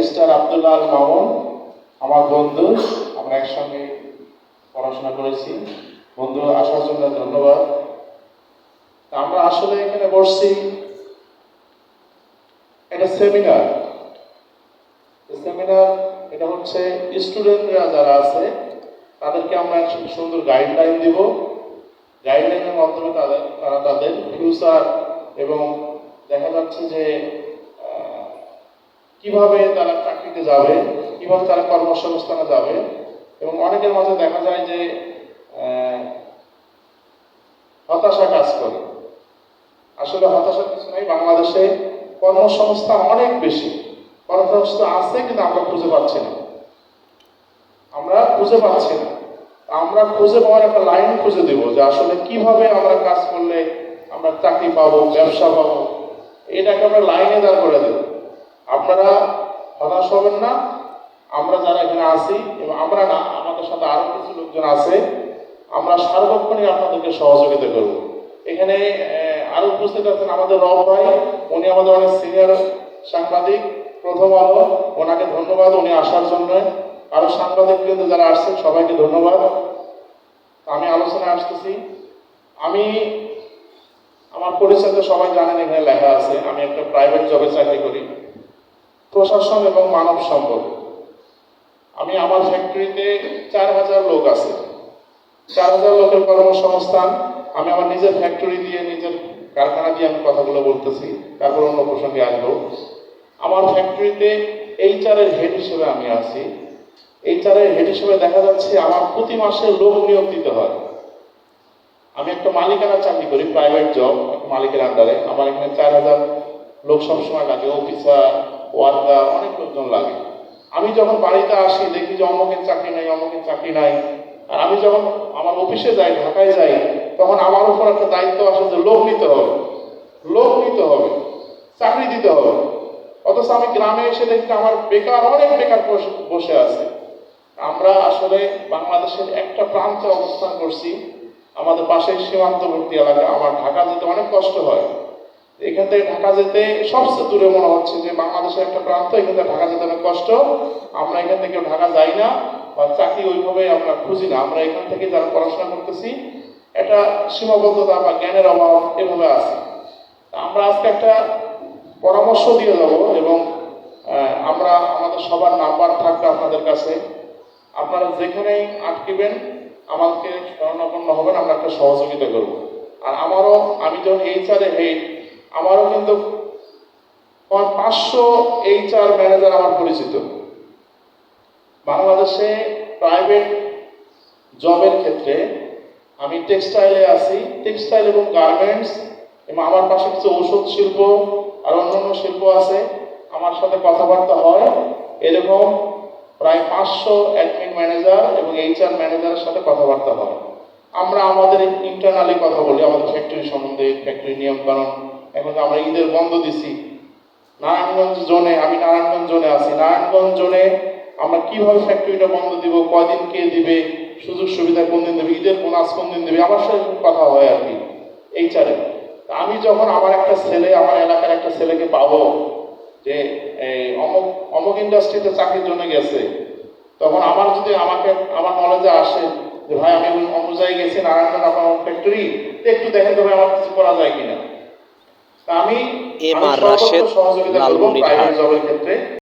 Barrister Abdullah Al Mamun আমার বন্ধু, আমরা একসঙ্গে পড়াশোনা করেছি। বন্ধু আসার জন্য ধন্যবাদ। আমরা আসলে এখানে বসছি একটা সেমিনার। এটা হচ্ছে স্টুডেন্টরা যারা আছে তাদেরকে আমরা একটা সুন্দর গাইডলাইন দিব। গাইডলাইনের মাধ্যমে তারা তাদের ফিউচার এবং দেখা যাচ্ছে যে কিভাবে তারা চাকরিতে যাবে, কিভাবে তারা কর্মসংস্থানে যাবে। এবং অনেকের মাঝে দেখা যায় যে হতাশা কাজ করে। আসলে হতাশার কিছু নাই, বাংলাদেশে কর্মসংস্থান অনেক বেশি, কর্মসংস্থান আছে কিন্তু আমরা খুঁজে পাচ্ছি না। আমরা খুঁজে পাওয়ার একটা লাইন খুঁজে দিব যে আসলে কিভাবে আমরা কাজ করলে আমরা চাকরি পাবো, ব্যবসা পাবো, এটাকে আমরা লাইনে দাঁড় করে দেব। আপনারা হতাশ হবেন না। আমরা যারা এখানে আছি এবং আমরা না, আমাদের সাথে আরো কিছু লোকজন আছে, আমরা সার্বক্ষণিক আপনাদেরকে সহযোগিতা করব। এখানে আরো উপস্থিত আছেন আমাদের রব ভাই, উনি আমাদের অনেক সিনিয়র সাংবাদিক, প্রথম আলো, ওনাকে ধন্যবাদ উনি আসার জন্য। আরো সাংবাদিক কিন্তু যারা আসছেন সবাইকে ধন্যবাদ। আমি আলোচনায় আসতেছি। আমি আমার পরিচয় তো সবাই জানেন, এখানে লেখা আছে। আমি একটা প্রাইভেট জবে চাকরি করি, প্রশাসন এবং মানব সম্পদ। আমি আমার ফ্যাক্টরিতে 4000 লোক আছে, 4000 লোকের কর্মসংস্থান। আমি আমার নিজের ফ্যাক্টরি দিয়ে, নিজের কারখানা দিয়ে আমি কথাগুলো বলতেছি, তারপর অন্য প্রসঙ্গে আসবো। আমার ফ্যাক্টরিতে এইচআরের হেড হিসেবে আমি আছি। এইচআরের হেড হিসেবে দেখা যাচ্ছে আমার প্রতি মাসে লোক নিয়োগ দিতে হয়। আমি একটা মালিকানা চাকরি করি, প্রাইভেট জব, মালিকের আন্ডারে। আমার এখানে 4000 লোক সবসময় লাগে, অফিসার, ওয়ার্কার, অনেক লোকজন লাগে। আমি যখন বাড়িতে আসি দেখি যে অমুকের চাকরি নাই, অমুকের চাকরি নাই। আর আমি যখন আমার অফিসে যাই, ঢাকায় যাই, তখন আমার উপর একটা দায়িত্ব আসে যে লোক নিতে হবে, চাকরি দিতে হবে। অথচ আমি গ্রামে এসে দেখি আমার অনেক বেকার বসে আছে। আমরা আসলে বাংলাদেশের একটা প্রান্তে অবস্থান করছি, আমাদের পাশের সীমান্তবর্তী এলাকা। আমার ঢাকা যেতে অনেক কষ্ট হয়। এখান থেকে ঢাকা যেতে সবচেয়ে দূরে মনে হচ্ছে যে বাংলাদেশের একটা প্রান্ত, এখান থেকে ঢাকা যেতে অনেক কষ্ট। আমরা এখান থেকে ঢাকা যাই না, বা চাকরি ওইভাবে আমরা খুঁজি না। আমরা এখান থেকে যারা পড়াশোনা করতেছি, একটা সীমাবদ্ধতা বা জ্ঞানের অভাব এভাবে আছে। আমরা আজকে একটা পরামর্শ দিয়ে যাব এবং আমরা আমাদের সবার নাম্বার থাকবে আপনাদের কাছে। আপনারা যেখানেই আটকিবেন আমাকে শরণাপন্ন হবেন, আমরা একটা সহযোগিতা করব। আর আমি যখন এইচআর হেড, আমারও কিন্তু 500 এইচআর ম্যানেজার আমার পরিচিত। বাংলাদেশে প্রাইভেট জবের ক্ষেত্রে আমি টেক্সটাইলে আছি, টেক্সটাইল এবং গার্মেন্টস, এবং আমার পাশে কিছু ঔষধ শিল্প আর অন্যান্য শিল্প আছে। আমার সাথে কথাবার্তা হয় এরকম প্রায় 500 অ্যাডমিন ম্যানেজার এবং এইচআর ম্যানেজারের সাথে কথাবার্তা হয়। আমরা আমাদের ইন্টারনালি কথা বলি আমাদের ফ্যাক্টরি সম্বন্ধে, ফ্যাক্টরি নিয়মকানুন। এখন আমরা ঈদের বন্ধ দিছি নারায়ণগঞ্জ জোনে, আমি নারায়ণগঞ্জ জোনে আছি। নারায়ণগঞ্জ জোনে আমরা কিভাবে ফ্যাক্টরিটা বন্ধ দিব, কয়দিন কে দিবে, সুযোগ সুবিধা কোন দিন দেবে, ঈদের বোনাস কোন দিন দেবে, আমার সাথে কথা হয় আর কি এইচআরে। আমি যখন আমার এলাকার একটা ছেলেকে পাবো যে অমুক ইন্ডাস্ট্রিতে চাকরির জন্য গেছে, তখন আমার নলেজে আসে যে ভাই আমি অনুযায়ী গেছি নারায়ণগঞ্জ আপনার ফ্যাক্টরি, একটু দেখেন তো ভাই আমার কিছু করা যায় কিনা। তা আমি সহযোগিতা করবো প্রাইভেট জবের ক্ষেত্রে।